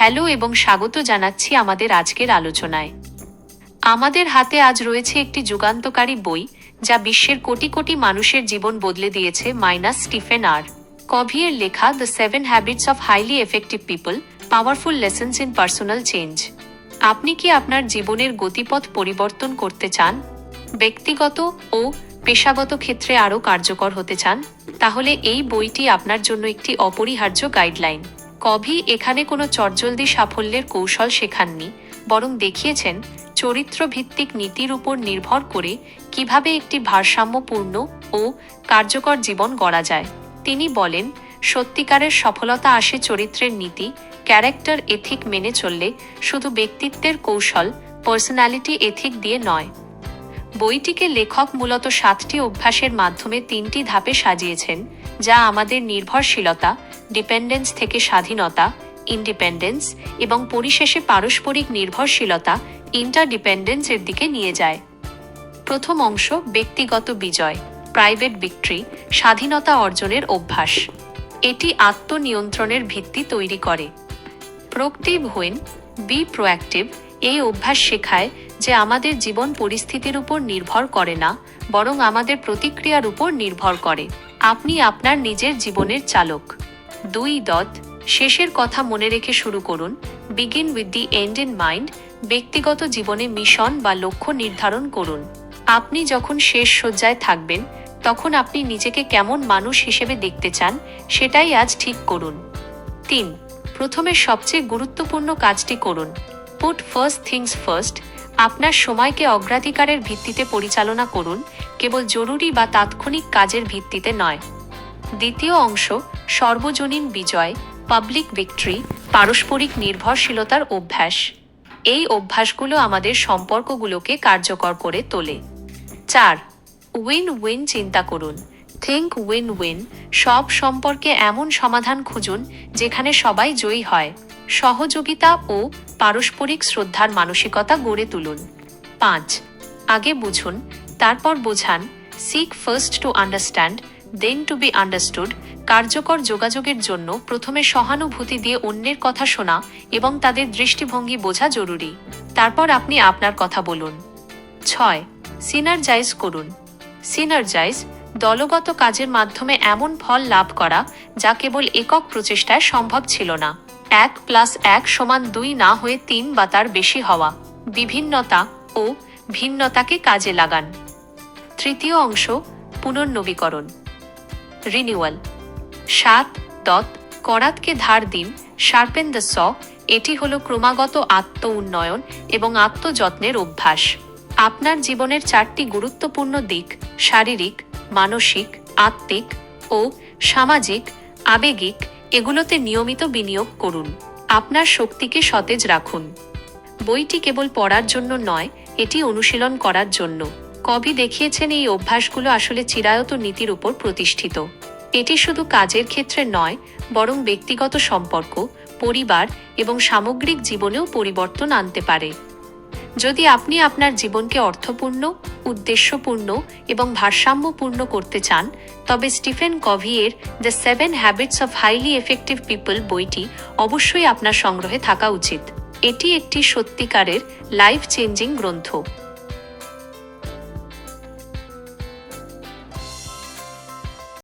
Hello এবং স্বাগত জানাচ্ছি আমাদের আজকের আলোচনায়। আমাদের হাতে আজ রয়েছে একটি যুগান্তকারী বই, যা বিশ্বের কোটি কোটি মানুষের জীবন বদলে দিয়েছে। স্টিফেন আর কভিয়ের লেখা the 7 habits of highly effective people, powerful lessons in personal change. আপনি কি আপনার জীবনের গতিপথ পরিবর্তন করতে চান? ব্যক্তিগত ও পেশাগত ক্ষেত্রে আরও কার্যকর হতে চান? তাহলে এই বইটি আপনার জন্য একটি অপরিহার্য গাইডলাইন। কভি এখানে কোনো চটজলদি সাফল্যের কৌশল শেখাননি, বরং দেখিয়েছেন চরিত্রভিত্তিক নীতির উপর নির্ভর করে কিভাবে একটি ভারসাম্যপূর্ণ ও কার্যকর জীবন গড়া যায়। তিনি বলেন, সত্যিকারের সফলতা আসে চরিত্রের নীতি, ক্যারেক্টার এথিক মেনে চললে, শুধু ব্যক্তিত্বের কৌশল, পার্সোনালিটি এথিক দিয়ে নয়। বইটিকে লেখক মূলত 7টি অভ্যাসের মাধ্যমে 3টি ধাপে সাজিয়েছেন, যা আমাদের নির্ভরশীলতা, ডিপেন্ডেন্স থেকে স্বাধীনতা, ইন্ডিপেন্ডেন্স, এবং পরিশেষে পারস্পরিক নির্ভরশীলতা, ইন্টারডিপেন্ডেন্স এর দিকে নিয়ে যায়। প্রথম অংশ, ব্যক্তিগত বিজয়, প্রাইভেট ভিক্টরি, স্বাধীনতা অর্জনের অভ্যাস। এটি আত্মনিয়ন্ত্রণের ভিত্তি তৈরি করে। প্রোক্টিভ হুইন, বি প্রোঅ্যাক্টিভ, এই অভ্যাস শেখায় যে আমাদের জীবন পরিস্থিতির উপর নির্ভর করে না, বরং আমাদের প্রতিক্রিয়ার উপর নির্ভর করে। আপনি আপনার নিজের জীবনের চালক। 2. শেষের কথা মনে রেখে শুরু করুন, begin with the end in mind, ব্যক্তিগত জীবনে মিশন বা লক্ষ্য নির্ধারণ করুন। আপনি যখন শেষ শয্যায় থাকবেন, তখন আপনি নিজেকে কেমন মানুষ হিসেবে দেখতে চান, সেটাই আজ ঠিক করুন। 3. প্রথমে সবচেয়ে গুরুত্বপূর্ণ কাজটি করুন, পুট ফার্স্ট থিংস ফার্স্ট, আপনার সময়কে অগ্রাধিকারের ভিত্তিতে পরিচালনা করুন, কেবল জরুরি বা তাৎক্ষণিক কাজের ভিত্তিতে নয়। দ্বিতীয় অংশ, সর্বজনীন বিজয়, পাবলিক ভিক্টরি, পারস্পরিক নির্ভরশীলতার অভ্যাস। এই অভ্যাসগুলো আমাদের সম্পর্কগুলোকে কার্যকর করে তোলে। 4. উইন উইন চিন্তা করুন, থিঙ্ক উইন উইন, সব সম্পর্কে এমন সমাধান খুঁজুন যেখানে সবাই জয়ী হয়। সহযোগিতা ও পারস্পরিক শ্রদ্ধার মানসিকতা গড়ে তুলুন। 5. আগে বুঝুন, তারপর বোঝান, seek first to understand, then to be understood. কার্যকর যোগাযোগের জন্য প্রথমে সহানুভূতি দিয়ে অন্যের কথা শোনা এবং তাদের দৃষ্টিভঙ্গি বোঝা জরুরি। তারপর আপনি আপনার কথা বলুন। 6. সিনার্জাইজ করুন। সিনার্জাইজ, দলগত কাজের মাধ্যমে এমন ফল লাভ করা যা কেবল একক প্রচেষ্টায় সম্ভব ছিল না। 1+1=2 না হয়ে 3 বা তার বেশি হওয়া। বিভিন্নতা ও ভিন্নতাকে কাজে লাগান। তৃতীয় অংশ, পুনর্নবীকরণ, রিনিউয়াল। 7. করাতকে ধার দিন, শার্পেন দ্য স, এটি হলো ক্রমাগত আত্ম উন্নয়ন এবং আত্মযত্নের অভ্যাস। আপনার জীবনের 4টি গুরুত্বপূর্ণ দিক, শারীরিক, মানসিক, আত্মিক ও সামাজিক, আবেগিক, এগুলোতে নিয়মিত বিনিয়োগ করুন। আপনার শক্তিকে সতেজ রাখুন। বইটি কেবল পড়ার জন্য নয়, এটি অনুশীলন করার জন্য। কভি দেখিয়েছেন এই অভ্যাসগুলো আসলে চিরায়ত নীতির উপর প্রতিষ্ঠিত। এটি শুধু কাজের ক্ষেত্রে নয়, বরং ব্যক্তিগত সম্পর্ক, পরিবার এবং সামগ্রিক জীবনেও পরিবর্তন আনতে পারে। যদি আপনি আপনার জীবনকে অর্থপূর্ণ, উদ্দেশ্যপূর্ণ এবং ভারসাম্যপূর্ণ করতে চান, তবে Stephen Covey the 7 habits of highly effective people বইটি অবশ্যই আপনার সংগ্রহে থাকা উচিত। এটি একটি সত্যিকারের লাইফ চেঞ্জিং গ্রন্থ।